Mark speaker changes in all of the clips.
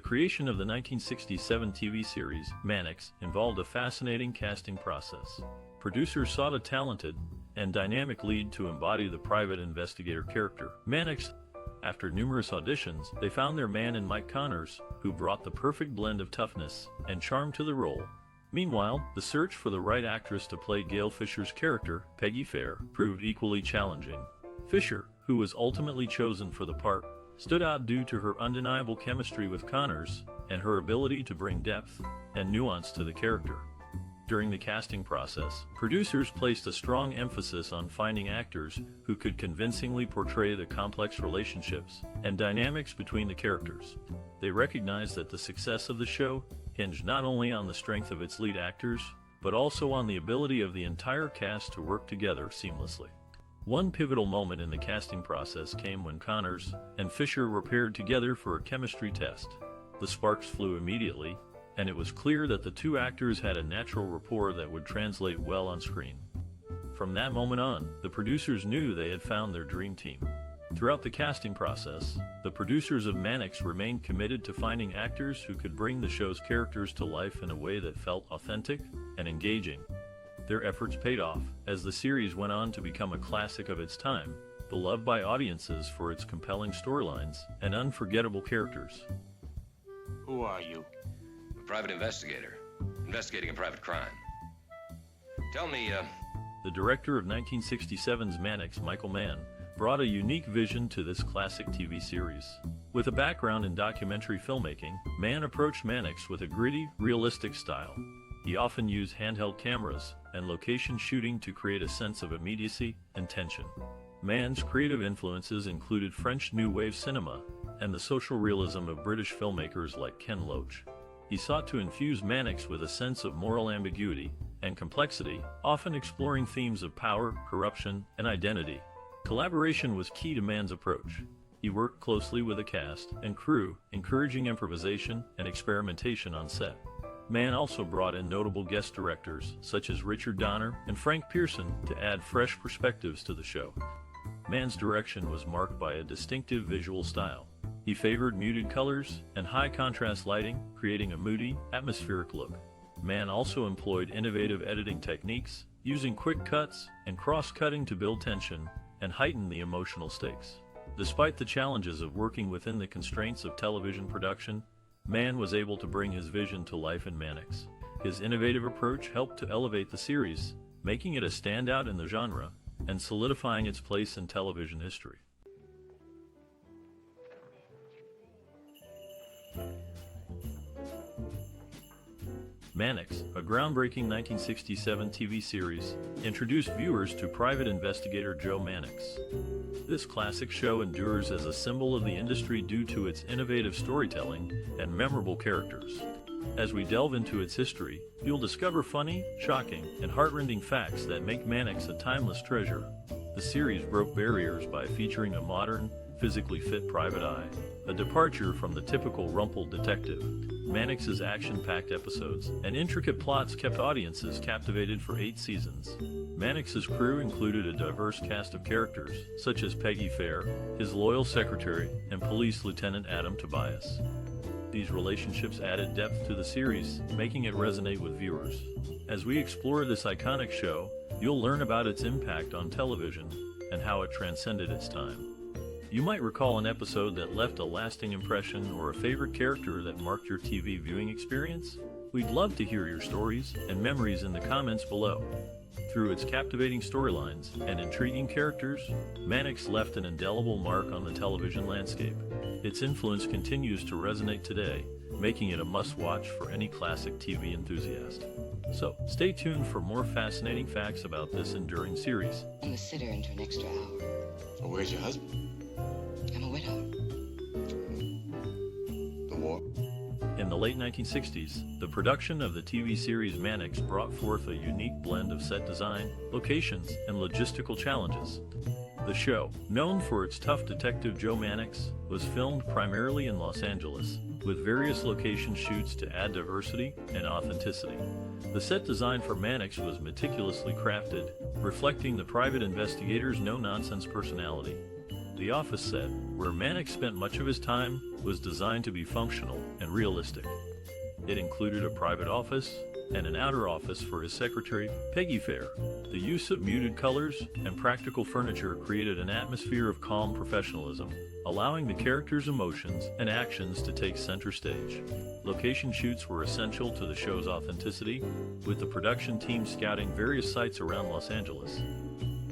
Speaker 1: The creation of the 1967 TV series, Mannix, involved a fascinating casting process. Producers sought a talented and dynamic lead to embody the private investigator character, Mannix. After numerous auditions, they found their man in Mike Connors, who brought the perfect blend of toughness and charm to the role. Meanwhile, the search for the right actress to play Gail Fisher's character, Peggy Fair, proved equally challenging. Fisher, who was ultimately chosen for the part, stood out due to her undeniable chemistry with Connors and her ability to bring depth and nuance to the character. During the casting process, producers placed a strong emphasis on finding actors who could convincingly portray the complex relationships and dynamics between the characters. They recognized that the success of the show hinged not only on the strength of its lead actors, but also on the ability of the entire cast to work together seamlessly. One pivotal moment in the casting process came when Connors and Fisher were paired together for a chemistry test. The sparks flew immediately, and it was clear that the two actors had a natural rapport that would translate well on screen. From that moment on, the producers knew they had found their dream team. Throughout the casting process, the producers of Mannix remained committed to finding actors who could bring the show's characters to life in a way that felt authentic and engaging. Their efforts paid off, as the series went on to become a classic of its time, beloved by audiences for its compelling storylines and unforgettable characters.
Speaker 2: Who are you?
Speaker 3: A private investigator, investigating a private crime. Tell me,
Speaker 1: The director of 1967's Mannix, Michael Mann, brought a unique vision to this classic TV series. With a background in documentary filmmaking, Mann approached Mannix with a gritty, realistic style. He often used handheld cameras and location shooting to create a sense of immediacy and tension. Mann's creative influences included French New Wave cinema and the social realism of British filmmakers like Ken Loach. He sought to infuse Mannix with a sense of moral ambiguity and complexity, often exploring themes of power, corruption, and identity. Collaboration was key to Mann's approach. He worked closely with the cast and crew, encouraging improvisation and experimentation on set. Mann also brought in notable guest directors such as Richard Donner and Frank Pearson to add fresh perspectives to the show. Mann's direction was marked by a distinctive visual style. He favored muted colors and high-contrast lighting, creating a moody, atmospheric look. Mann also employed innovative editing techniques, using quick cuts and cross-cutting to build tension and heighten the emotional stakes. Despite the challenges of working within the constraints of television production, Mann was able to bring his vision to life in Mannix. His innovative approach helped to elevate the series, making it a standout in the genre and solidifying its place in television history. Mannix, a groundbreaking 1967 TV series, introduced viewers to private investigator Joe Mannix. This classic show endures as a symbol of the industry due to its innovative storytelling and memorable characters. As we delve into its history, you'll discover funny, shocking, and heartrending facts that make Mannix a timeless treasure. The series broke barriers by featuring a modern, physically fit private eye, a departure from the typical rumpled detective. Mannix's action-packed episodes and intricate plots kept audiences captivated for 8 seasons. Mannix's crew included a diverse cast of characters, such as Peggy Fair, his loyal secretary, and Police Lieutenant Adam Tobias. These relationships added depth to the series, making it resonate with viewers. As we explore this iconic show, you'll learn about its impact on television and how it transcended its time. You might recall an episode that left a lasting impression or a favorite character that marked your TV viewing experience? We'd love to hear your stories and memories in the comments below. Through its captivating storylines and intriguing characters, Mannix left an indelible mark on the television landscape. Its influence continues to resonate today, making it a must-watch for any classic TV enthusiast. So, stay tuned for more fascinating facts about this enduring series.
Speaker 4: I'm a sitter into an extra hour.
Speaker 2: Well, where's your husband?
Speaker 4: I'm a widow.
Speaker 2: The war?
Speaker 1: In the late 1960s, the production of the TV series Mannix brought forth a unique blend of set design, locations, and logistical challenges. The show, known for its tough detective Joe Mannix, was filmed primarily in Los Angeles, with various location shoots to add diversity and authenticity. The set design for Mannix was meticulously crafted, reflecting the private investigator's no-nonsense personality. The office set, where Mannix spent much of his time, was designed to be functional and realistic. It included a private office and an outer office for his secretary, Peggy. The use of muted colors and practical furniture created an atmosphere of calm professionalism, allowing the characters' emotions and actions to take center stage. Location shoots were essential to the show's authenticity, with the production team scouting various sites around Los Angeles.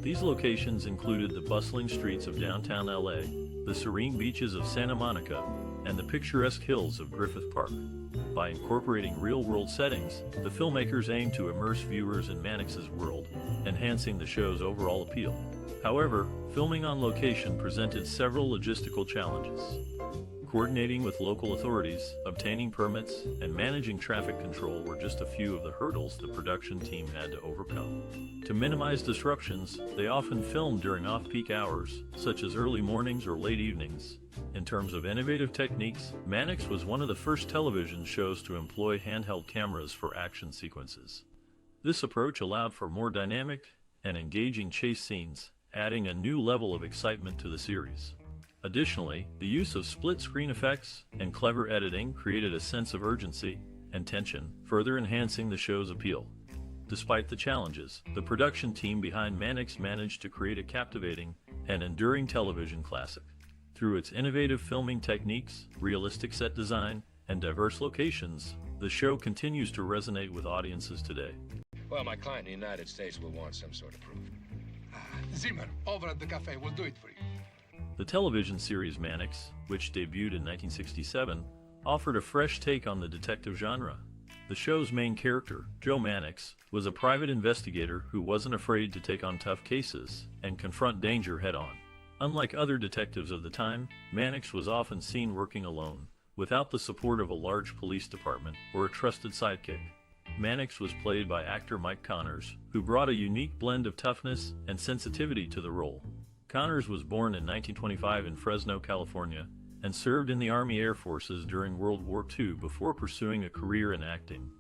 Speaker 1: These locations included the bustling streets of downtown LA, the serene beaches of Santa Monica, and the picturesque hills of Griffith Park. By incorporating real-world settings, the filmmakers aimed to immerse viewers in Mannix's world, enhancing the show's overall appeal. However, filming on location presented several logistical challenges. Coordinating with local authorities, obtaining permits, and managing traffic control were just a few of the hurdles the production team had to overcome. To minimize disruptions, they often filmed during off-peak hours, such as early mornings or late evenings. In terms of innovative techniques, Mannix was one of the first television shows to employ handheld cameras for action sequences. This approach allowed for more dynamic and engaging chase scenes, adding a new level of excitement to the series. Additionally, the use of split-screen effects and clever editing created a sense of urgency and tension, further enhancing the show's appeal. Despite the challenges, the production team behind Mannix managed to create a captivating and enduring television classic. Through its innovative filming techniques, realistic set design, and diverse locations, the show continues to resonate with audiences today.
Speaker 5: Well, my client in the United States will want some sort of proof.
Speaker 6: Zimmer, over at the cafe, will do it for you.
Speaker 1: The television series Mannix, which debuted in 1967, offered a fresh take on the detective genre. The show's main character, Joe Mannix, was a private investigator who wasn't afraid to take on tough cases and confront danger head-on. Unlike other detectives of the time, Mannix was often seen working alone, without the support of a large police department or a trusted sidekick. Mannix was played by actor Mike Connors, who brought a unique blend of toughness and sensitivity to the role. Connors was born in 1925 in Fresno, California, and served in the Army Air Forces during World War II before pursuing a career in acting.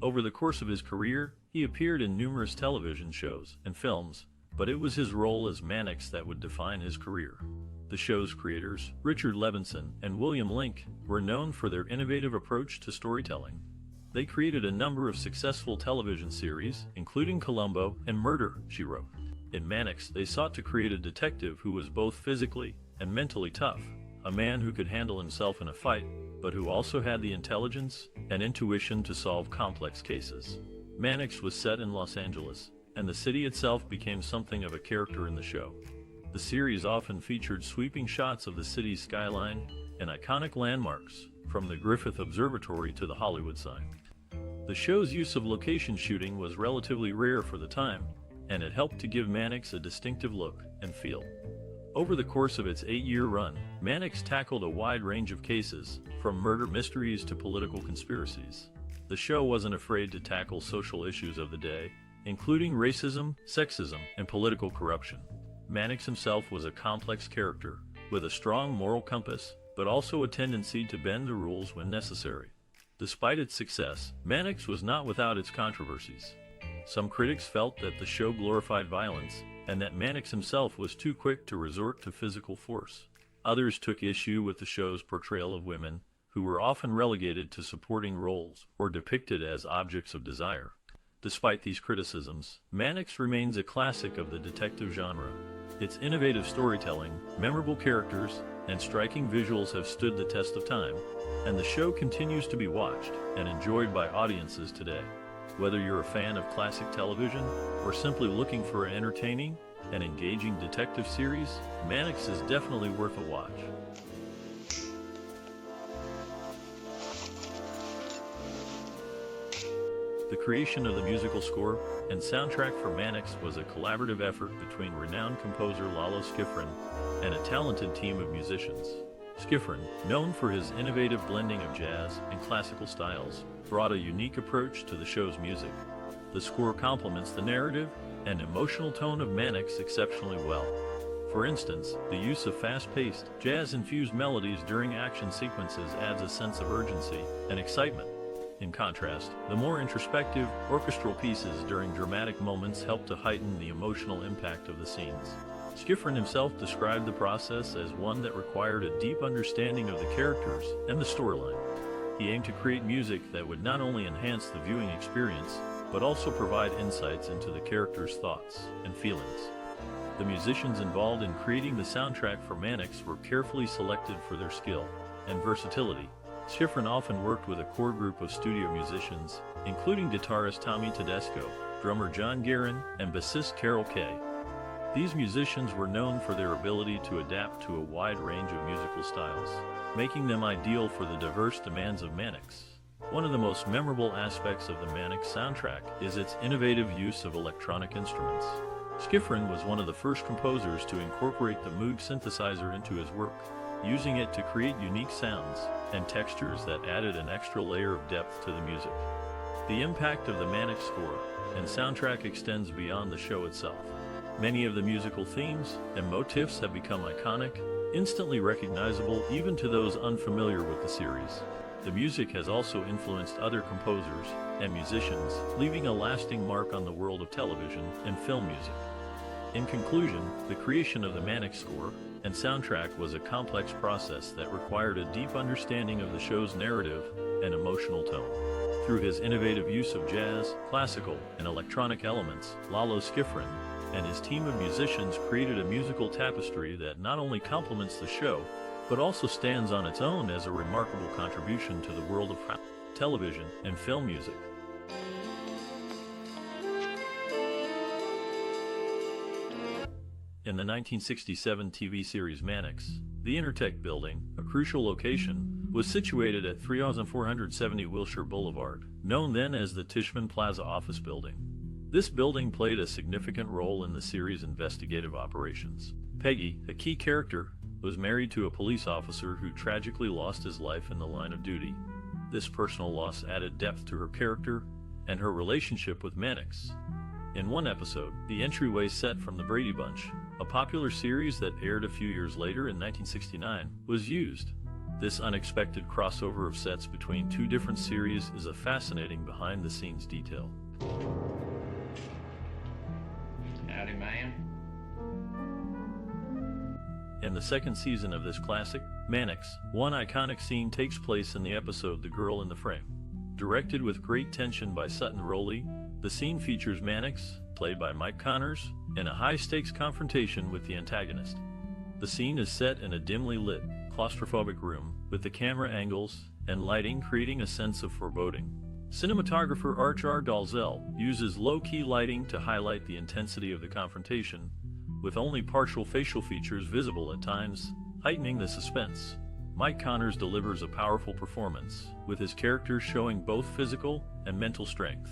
Speaker 1: Over the course of his career, he appeared in numerous television shows and films, but it was his role as Mannix that would define his career. The show's creators, Richard Levinson and William Link, were known for their innovative approach to storytelling. They created a number of successful television series, including Columbo and Murder, She Wrote. In Mannix, they sought to create a detective who was both physically and mentally tough, a man who could handle himself in a fight, but who also had the intelligence and intuition to solve complex cases. Mannix was set in Los Angeles, and the city itself became something of a character in the show. The series often featured sweeping shots of the city's skyline and iconic landmarks, from the Griffith Observatory to the Hollywood sign. The show's use of location shooting was relatively rare for the time, and it helped to give Mannix a distinctive look and feel. Over the course of its 8-year run, Mannix tackled a wide range of cases, from murder mysteries to political conspiracies. The show wasn't afraid to tackle social issues of the day, including racism, sexism, and political corruption. Mannix himself was a complex character, with a strong moral compass, but also a tendency to bend the rules when necessary. Despite its success, Mannix was not without its controversies. Some critics felt that the show glorified violence, and that Mannix himself was too quick to resort to physical force. Others took issue with the show's portrayal of women, who were often relegated to supporting roles or depicted as objects of desire. Despite these criticisms, Mannix remains a classic of the detective genre. Its innovative storytelling, memorable characters, and striking visuals have stood the test of time, and the show continues to be watched and enjoyed by audiences today. Whether you're a fan of classic television or simply looking for an entertaining and engaging detective series, Mannix is definitely worth a watch. The creation of the musical score and soundtrack for Mannix was a collaborative effort between renowned composer Lalo Schifrin and a talented team of musicians. Schifrin, known for his innovative blending of jazz and classical styles, brought a unique approach to the show's music. The score complements the narrative and emotional tone of Mannix exceptionally well. For instance, the use of fast-paced, jazz-infused melodies during action sequences adds a sense of urgency and excitement. In contrast, the more introspective, orchestral pieces during dramatic moments help to heighten the emotional impact of the scenes. Schifrin himself described the process as one that required a deep understanding of the characters and the storyline. He aimed to create music that would not only enhance the viewing experience, but also provide insights into the characters' thoughts and feelings. The musicians involved in creating the soundtrack for Mannix were carefully selected for their skill and versatility. Schifrin often worked with a core group of studio musicians, including guitarist Tommy Tedesco, drummer John Guerin, and bassist Carol Kay. These musicians were known for their ability to adapt to a wide range of musical styles, making them ideal for the diverse demands of Mannix. One of the most memorable aspects of the Mannix soundtrack is its innovative use of electronic instruments. Schifrin was one of the first composers to incorporate the Moog synthesizer into his work, using it to create unique sounds and textures that added an extra layer of depth to the music. The impact of the Mannix score and soundtrack extends beyond the show itself. Many of the musical themes and motifs have become iconic, instantly recognizable even to those unfamiliar with the series. The music has also influenced other composers and musicians, leaving a lasting mark on the world of television and film music. In conclusion, the creation of the Mannix score and soundtrack was a complex process that required a deep understanding of the show's narrative and emotional tone. Through his innovative use of jazz, classical, and electronic elements, Lalo Schifrin and his team of musicians created a musical tapestry that not only complements the show, but also stands on its own as a remarkable contribution to the world of television and film music. In the 1967 TV series Mannix, the Intertech building, a crucial location, was situated at 3470 Wilshire Boulevard, known then as the Tishman Plaza office building. This building played a significant role in the series' investigative operations. Peggy, a key character, was married to a police officer who tragically lost his life in the line of duty. This personal loss added depth to her character and her relationship with Mannix. In one episode, the entryway set from The Brady Bunch, a popular series that aired a few years later in 1969, was used. This unexpected crossover of sets between two different series is a fascinating behind-the-scenes detail.
Speaker 7: Howdy, man.
Speaker 1: In the second season of this classic, Mannix, one iconic scene takes place in the episode The Girl in the Frame. Directed with great tension by Sutton Rowley, the scene features Mannix, played by Mike Connors, in a high-stakes confrontation with the antagonist. The scene is set in a dimly lit, claustrophobic room, with the camera angles and lighting creating a sense of foreboding. Cinematographer Arch R. Dalzell uses low-key lighting to highlight the intensity of the confrontation, with only partial facial features visible at times, heightening the suspense. Mike Connors delivers a powerful performance, with his character showing both physical and mental strength.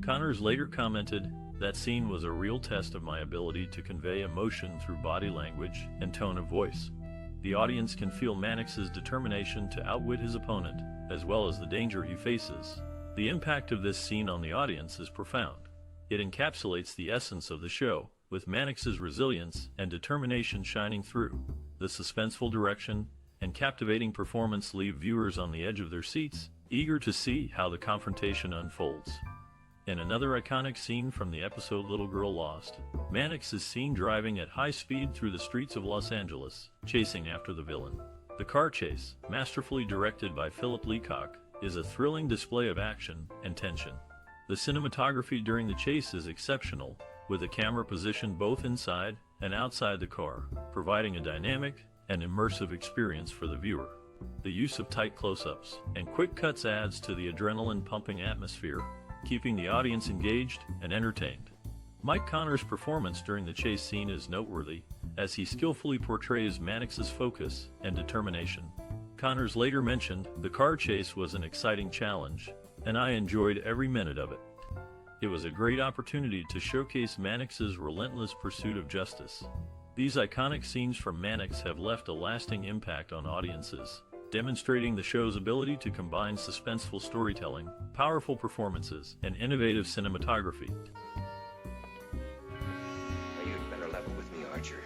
Speaker 1: Connors later commented, "That scene was a real test of my ability to convey emotion through body language and tone of voice." The audience can feel Mannix's determination to outwit his opponent, as well as the danger he faces. The impact of this scene on the audience is profound. It encapsulates the essence of the show, with Mannix's resilience and determination shining through. The suspenseful direction and captivating performance leave viewers on the edge of their seats, eager to see how the confrontation unfolds. In another iconic scene from the episode Little Girl Lost, Mannix is seen driving at high speed through the streets of Los Angeles, chasing after the villain. The car chase, masterfully directed by Philip Leacock, is a thrilling display of action and tension. The cinematography during the chase is exceptional, with the camera positioned both inside and outside the car, providing a dynamic and immersive experience for the viewer. The use of tight close-ups and quick cuts adds to the adrenaline-pumping atmosphere, keeping the audience engaged and entertained. Mike Connors' performance during the chase scene is noteworthy, as he skillfully portrays Mannix's focus and determination. Connors later mentioned, "The car chase was an exciting challenge, and I enjoyed every minute of it. It was a great opportunity to showcase Mannix's relentless pursuit of justice." These iconic scenes from Mannix have left a lasting impact on audiences, demonstrating the show's ability to combine suspenseful storytelling, powerful performances, and innovative cinematography.
Speaker 3: Well, you'd better level with me, Archer.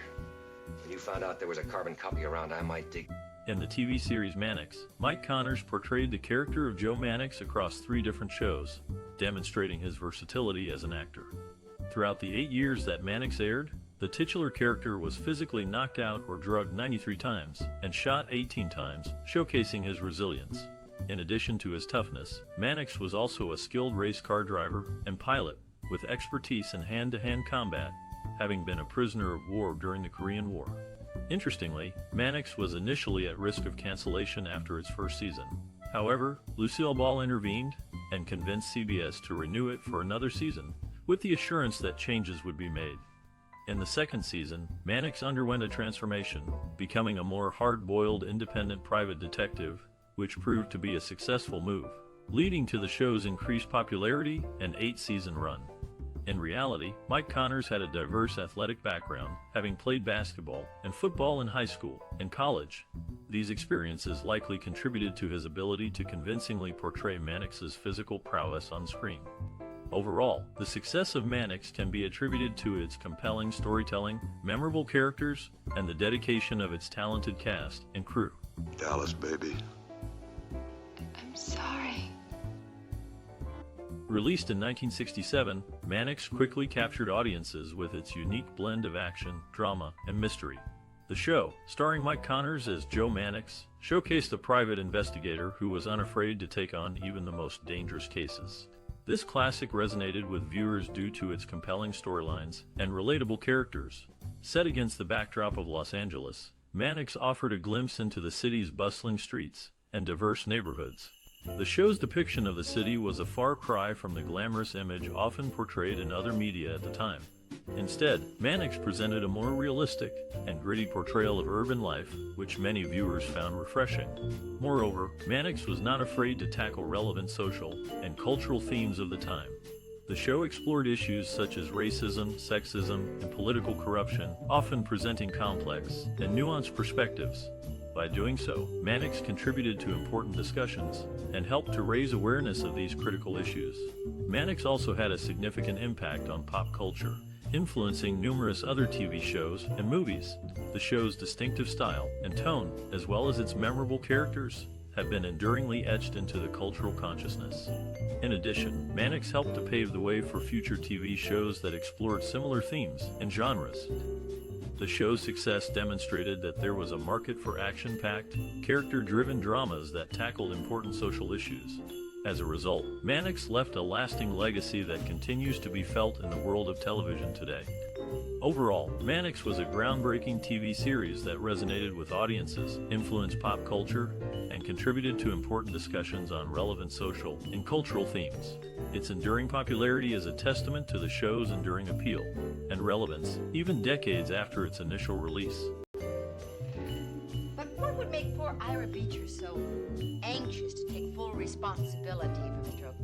Speaker 3: When you found out there was a carbon copy around, I might dig.
Speaker 1: In the TV series Mannix, Mike Connors portrayed the character of Joe Mannix across 3 different shows, demonstrating his versatility as an actor. Throughout the 8 years that Mannix aired, The titular character was physically knocked out or drugged 93 times and shot 18 times, showcasing his resilience. In addition to his toughness, Mannix was also a skilled race car driver and pilot with expertise in hand-to-hand combat, having been a prisoner of war during the Korean War. Interestingly, Mannix was initially at risk of cancellation after its first season. However, Lucille Ball intervened and convinced CBS to renew it for another season, with the assurance that changes would be made. In the second season, Mannix underwent a transformation, becoming a more hard-boiled independent private detective, which proved to be a successful move, leading to the show's increased popularity and 8-season run. In reality, Mike Connors had a diverse athletic background, having played basketball and football in high school and college. These experiences likely contributed to his ability to convincingly portray Mannix's physical prowess on screen. Overall, the success of Mannix can be attributed to its compelling storytelling, memorable characters, and the dedication of its talented cast and crew.
Speaker 8: Dallas, baby.
Speaker 4: I'm sorry.
Speaker 1: Released in 1967, Mannix quickly captured audiences with its unique blend of action, drama, and mystery. The show, starring Mike Connors as Joe Mannix, showcased a private investigator who was unafraid to take on even the most dangerous cases. This classic resonated with viewers due to its compelling storylines and relatable characters. Set against the backdrop of Los Angeles, Mannix offered a glimpse into the city's bustling streets and diverse neighborhoods. The show's depiction of the city was a far cry from the glamorous image often portrayed in other media at the time. Instead, Mannix presented a more realistic and gritty portrayal of urban life, which many viewers found refreshing. Moreover, Mannix was not afraid to tackle relevant social and cultural themes of the time. The show explored issues such as racism, sexism, and political corruption, often presenting complex and nuanced perspectives. By doing so, Mannix contributed to important discussions and helped to raise awareness of these critical issues. Mannix also had a significant impact on pop culture, influencing numerous other TV shows and movies. The show's distinctive style and tone, as well as its memorable characters, have been enduringly etched into the cultural consciousness. In addition, Mannix helped to pave the way for future TV shows that explored similar themes and genres. The show's success demonstrated that there was a market for action-packed, character-driven dramas that tackled important social issues. As a result, Mannix left a lasting legacy that continues to be felt in the world of television today. Overall, Mannix was a groundbreaking TV series that resonated with audiences, influenced pop culture, and contributed to important discussions on relevant social and cultural themes. Its enduring popularity is a testament to the show's enduring appeal and relevance, even decades after its initial release.
Speaker 9: But what would make poor Ira Beecher so anxious to take full responsibility for the stroke?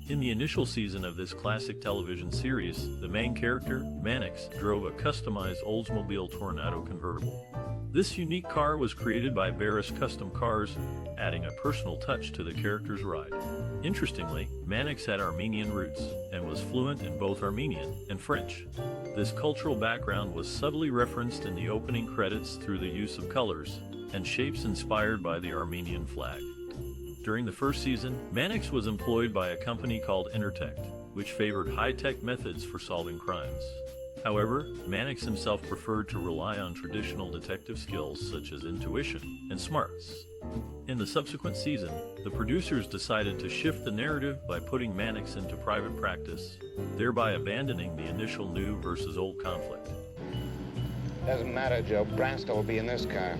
Speaker 1: In the initial season of this classic television series, the main character, Mannix, drove a customized Oldsmobile Tornado convertible. This unique car was created by Barris Custom Cars, adding a personal touch to the character's ride. Interestingly, Mannix had Armenian roots and was fluent in both Armenian and French. This cultural background was subtly referenced in the opening credits through the use of colors and shapes inspired by the Armenian flag. During the first season, Mannix was employed by a company called Intertect, which favored high-tech methods for solving crimes. However, Mannix himself preferred to rely on traditional detective skills such as intuition and smarts. In the subsequent season, the producers decided to shift the narrative by putting Mannix into private practice, thereby abandoning the initial new versus old conflict.
Speaker 5: Doesn't matter, Joe. Branstad will be in this car.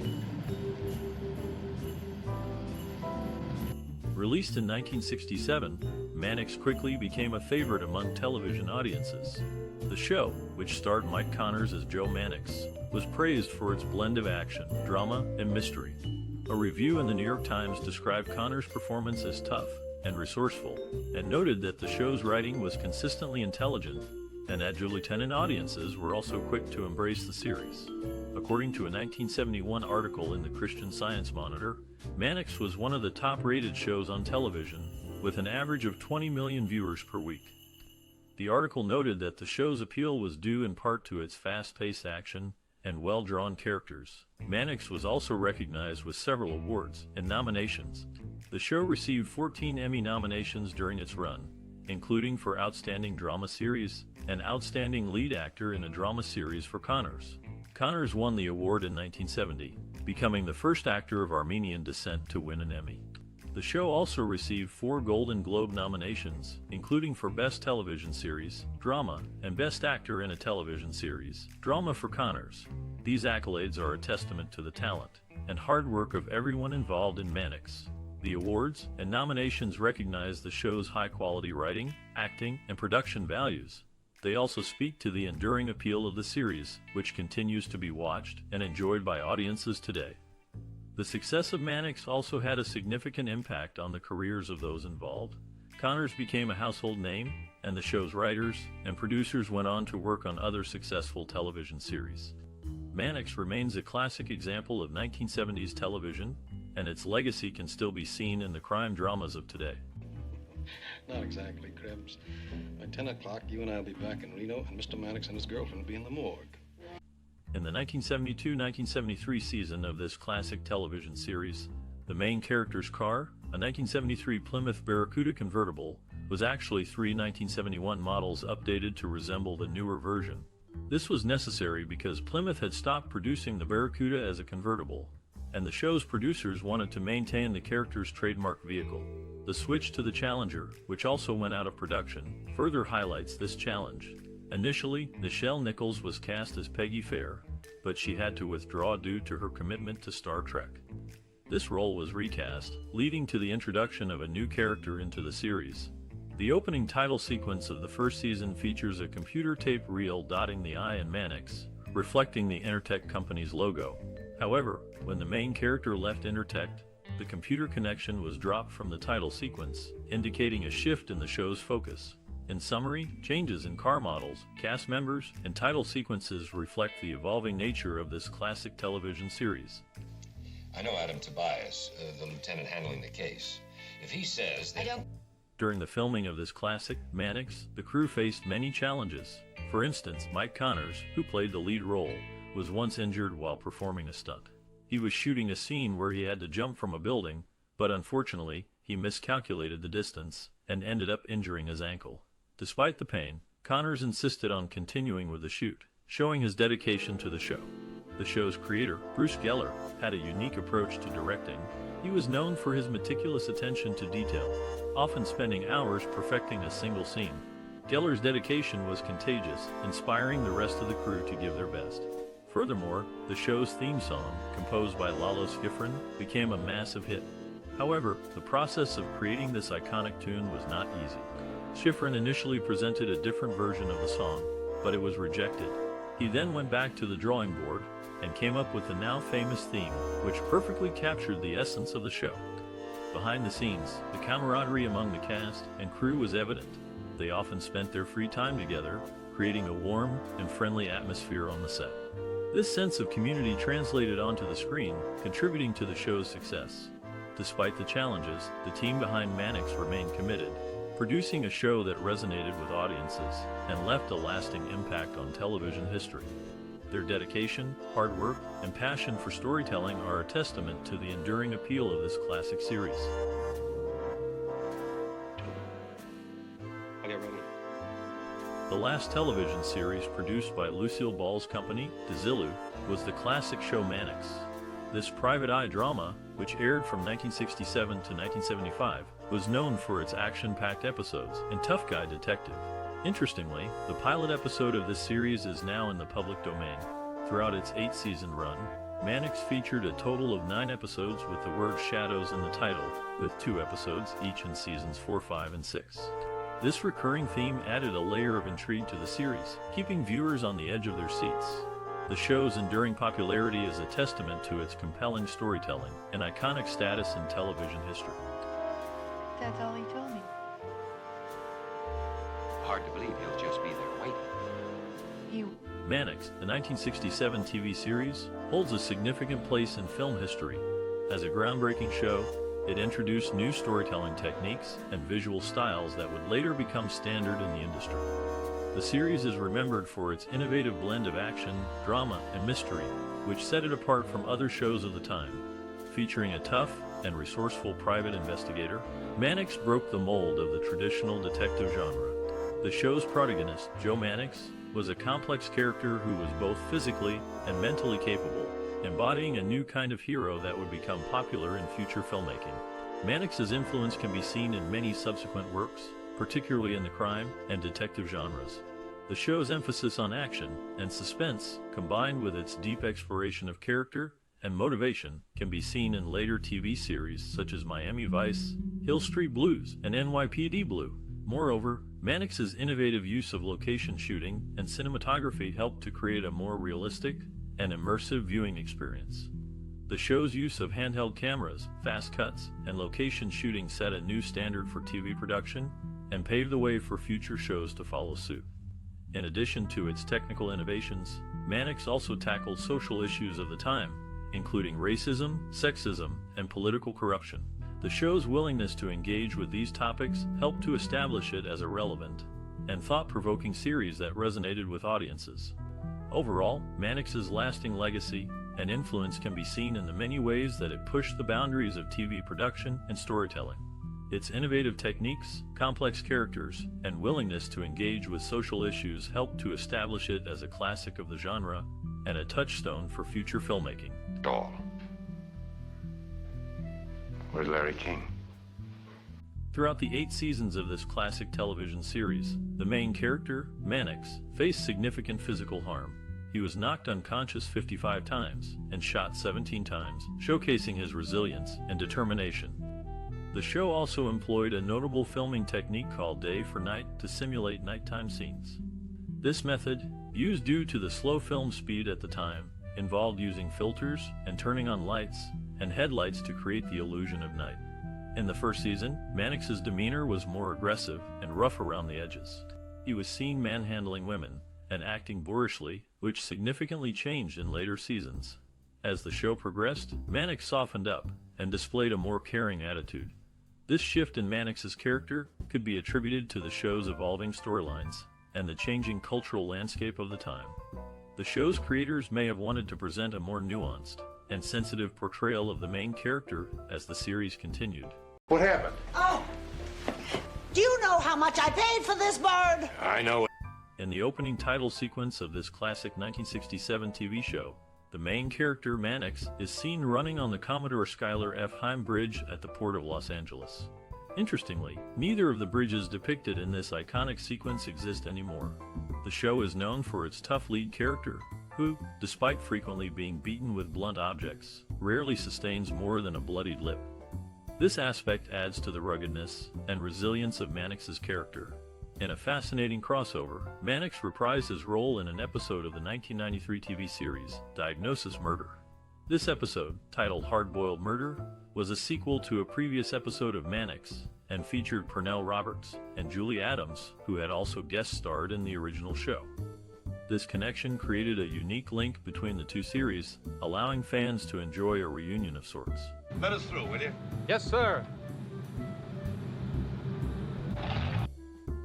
Speaker 1: Released in 1967, Mannix quickly became a favorite among television audiences. The show, which starred Mike Connors as Joe Mannix, was praised for its blend of action, drama, and mystery. A review in the New York Times described Connors' performance as tough and resourceful, and noted that the show's writing was consistently intelligent, and adult audiences were also quick to embrace the series. According to a 1971 article in the Christian Science Monitor, Mannix was one of the top-rated shows on television, with an average of 20 million viewers per week. The article noted that the show's appeal was due in part to its fast-paced action and well-drawn characters. Mannix was also recognized with several awards and nominations. The show received 14 Emmy nominations during its run, including for Outstanding Drama Series and Outstanding Lead Actor in a Drama Series for Connors. Connors won the award in 1970, becoming the first actor of Armenian descent to win an Emmy. The show also received 4 Golden Globe nominations, including for Best Television Series, Drama, and Best Actor in a Television Series, Drama for Connors. These accolades are a testament to the talent and hard work of everyone involved in Mannix. The awards and nominations recognize the show's high-quality writing, acting, and production values. They also speak to the enduring appeal of the series, which continues to be watched and enjoyed by audiences today. The success of Mannix also had a significant impact on the careers of those involved. Connors became a household name, and the show's writers and producers went on to work on other successful television series. Mannix remains a classic example of 1970s television, and its legacy can still be seen in the crime dramas of today.
Speaker 8: Not exactly, Krebs. By 10 o'clock, you and I will be back in Reno, and Mr. Mannix and his girlfriend will be in the morgue.
Speaker 1: In the 1972-1973 season of this classic television series, the main character's car, a 1973 Plymouth Barracuda convertible, was actually 3 1971 models updated to resemble the newer version. This was necessary because Plymouth had stopped producing the Barracuda as a convertible, and the show's producers wanted to maintain the character's trademark vehicle. The switch to the Challenger, which also went out of production, further highlights this challenge. Initially, Nichelle Nichols was cast as Peggy Fair, but she had to withdraw due to her commitment to Star Trek. This role was recast, leading to the introduction of a new character into the series. The opening title sequence of the first season features a computer tape reel dotting the I in Mannix, reflecting the Intertech company's logo. However, when the main character left Intertech, the computer connection was dropped from the title sequence, indicating a shift in the show's focus. In summary, changes in car models, cast members, and title sequences reflect the evolving nature of this classic television series.
Speaker 3: I know Adam Tobias, the lieutenant handling the case. If he says that...
Speaker 1: During the filming of this classic, Mannix, the crew faced many challenges. For instance, Mike Connors, who played the lead role, was once injured while performing a stunt. He was shooting a scene where he had to jump from a building, but unfortunately, he miscalculated the distance and ended up injuring his ankle. Despite the pain, Connors insisted on continuing with the shoot, showing his dedication to the show. The show's creator, Bruce Geller, had a unique approach to directing. He was known for his meticulous attention to detail, often spending hours perfecting a single scene. Geller's dedication was contagious, inspiring the rest of the crew to give their best. Furthermore, the show's theme song, composed by Lalo Schifrin, became a massive hit. However, the process of creating this iconic tune was not easy. Schifrin initially presented a different version of the song, but it was rejected. He then went back to the drawing board and came up with the now famous theme, which perfectly captured the essence of the show. Behind the scenes, the camaraderie among the cast and crew was evident. They often spent their free time together, creating a warm and friendly atmosphere on the set. This sense of community translated onto the screen, contributing to the show's success. Despite the challenges, the team behind Mannix remained committed, producing a show that resonated with audiences and left a lasting impact on television history. Their dedication, hard work, and passion for storytelling are a testament to the enduring appeal of this classic series.
Speaker 8: I'll get ready.
Speaker 1: The last television series produced by Lucille Ball's company, DeZillu, was the classic show Mannix. This private eye drama, which aired from 1967 to 1975, was known for its action-packed episodes and tough guy detective. Interestingly, the pilot episode of this series is now in the public domain. Throughout its 8-season run, Mannix featured a total of 9 episodes with the word shadows in the title, with 2 episodes each in seasons 4, 5, and 6. This recurring theme added a layer of intrigue to the series, keeping viewers on the edge of their seats. The show's enduring popularity is a testament to its compelling storytelling and iconic status in television history.
Speaker 4: That's all he told me.
Speaker 3: Hard to believe he'll just be there waiting.
Speaker 1: Mannix, the 1967 TV series, holds a significant place in film history. As a groundbreaking show, it introduced new storytelling techniques and visual styles that would later become standard in the industry. The series is remembered for its innovative blend of action, drama, and mystery, which set it apart from other shows of the time. Featuring a tough and resourceful private investigator, Mannix broke the mold of the traditional detective genre. The show's protagonist, Joe Mannix, was a complex character who was both physically and mentally capable, embodying a new kind of hero that would become popular in future filmmaking. Mannix's influence can be seen in many subsequent works, particularly in the crime and detective genres. The show's emphasis on action and suspense, combined with its deep exploration of character and motivation, can be seen in later TV series such as Miami Vice, Hill Street Blues, and NYPD Blue. Moreover, Mannix's innovative use of location shooting and cinematography helped to create a more realistic and immersive viewing experience. The show's use of handheld cameras, fast cuts, and location shooting set a new standard for TV production and paved the way for future shows to follow suit. In addition to its technical innovations, Mannix also tackled social issues of the time, including racism, sexism, and political corruption. The show's willingness to engage with these topics helped to establish it as a relevant and thought-provoking series that resonated with audiences. Overall, Mannix's lasting legacy and influence can be seen in the many ways that it pushed the boundaries of TV production and storytelling. Its innovative techniques, complex characters, and willingness to engage with social issues helped to establish it as a classic of the genre and a touchstone for future filmmaking.
Speaker 5: All. Where's Larry King?
Speaker 1: Throughout the 8 seasons of this classic television series, the main character, Mannix, faced significant physical harm. He was knocked unconscious 55 times and shot 17 times, showcasing his resilience and determination. The show also employed a notable filming technique called day for night to simulate nighttime scenes. This method, used due to the slow film speed at the time, involved using filters and turning on lights and headlights to create the illusion of night. In the first season, Mannix's demeanor was more aggressive and rough around the edges. He was seen manhandling women and acting boorishly, which significantly changed in later seasons. As the show progressed, Mannix softened up and displayed a more caring attitude. This shift in Mannix's character could be attributed to the show's evolving storylines and the changing cultural landscape of the time. The show's creators may have wanted to present a more nuanced and sensitive portrayal of the main character as the series continued.
Speaker 6: What happened?
Speaker 10: Oh! Do you know how much I paid for this bird?
Speaker 5: I know.
Speaker 1: In the opening title sequence of this classic 1967 TV show, the main character, Mannix, is seen running on the Commodore Schuyler F. Heim Bridge at the Port of Los Angeles. Interestingly, neither of the bridges depicted in this iconic sequence exist anymore. The show is known for its tough lead character, who, despite frequently being beaten with blunt objects, rarely sustains more than a bloodied lip. This aspect adds to the ruggedness and resilience of Mannix's character. In a fascinating crossover, Mannix reprised his role in an episode of the 1993 TV series, Diagnosis Murder. This episode, titled Hard-Boiled Murder, was a sequel to a previous episode of Mannix and featured Pernell Roberts and Julie Adams, who had also guest starred in the original show. This connection created a unique link between the two series, allowing fans to enjoy a reunion of sorts.
Speaker 6: Let us through, will you?
Speaker 11: Yes, sir.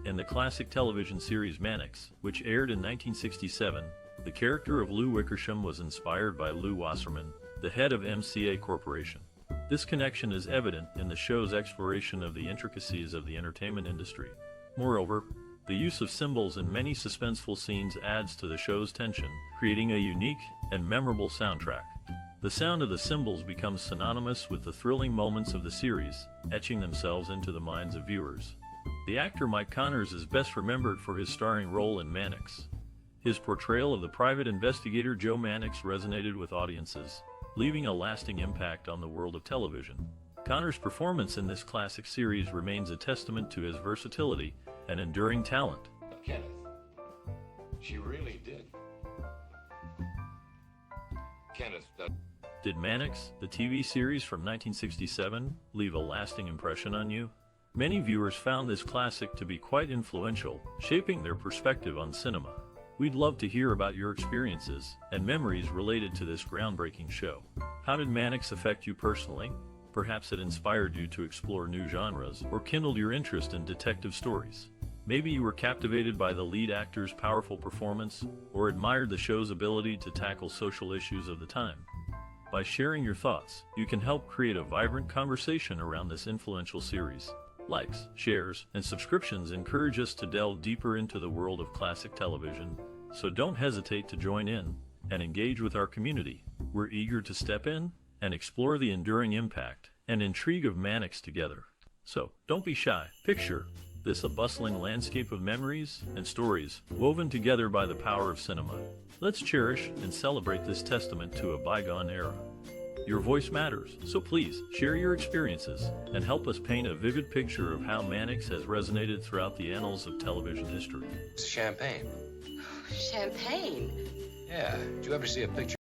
Speaker 1: In the classic television series Mannix, which aired in 1967, the character of Lou Wickersham was inspired by Lou Wasserman, the head of MCA Corporation. This connection is evident in the show's exploration of the intricacies of the entertainment industry. Moreover, the use of symbols in many suspenseful scenes adds to the show's tension, creating a unique and memorable soundtrack. The sound of the cymbals becomes synonymous with the thrilling moments of the series, etching themselves into the minds of viewers. The actor Mike Connors is best remembered for his starring role in Mannix. His portrayal of the private investigator Joe Mannix resonated with audiences, leaving a lasting impact on the world of television. Connors' performance in this classic series remains a testament to his versatility and enduring talent.
Speaker 2: Kenneth, she really did. Kenneth,
Speaker 1: Did Mannix, the TV series from 1967, leave a lasting impression on you? Many viewers found this classic to be quite influential, shaping their perspective on cinema. We'd love to hear about your experiences and memories related to this groundbreaking show. How did Mannix affect you personally? Perhaps it inspired you to explore new genres or kindled your interest in detective stories. Maybe you were captivated by the lead actor's powerful performance or admired the show's ability to tackle social issues of the time. By sharing your thoughts, you can help create a vibrant conversation around this influential series. Likes, shares, and subscriptions encourage us to delve deeper into the world of classic television, so don't hesitate to join in and engage with our community. We're eager to step in and explore the enduring impact and intrigue of Mannix together. So, don't be shy. Picture this, a bustling landscape of memories and stories woven together by the power of cinema. Let's cherish and celebrate this testament to a bygone era. Your voice matters, so please share your experiences and help us paint a vivid picture of how Mannix has resonated throughout the annals of television history.
Speaker 3: It's champagne.
Speaker 9: Champagne?
Speaker 3: Yeah. Did you ever see a picture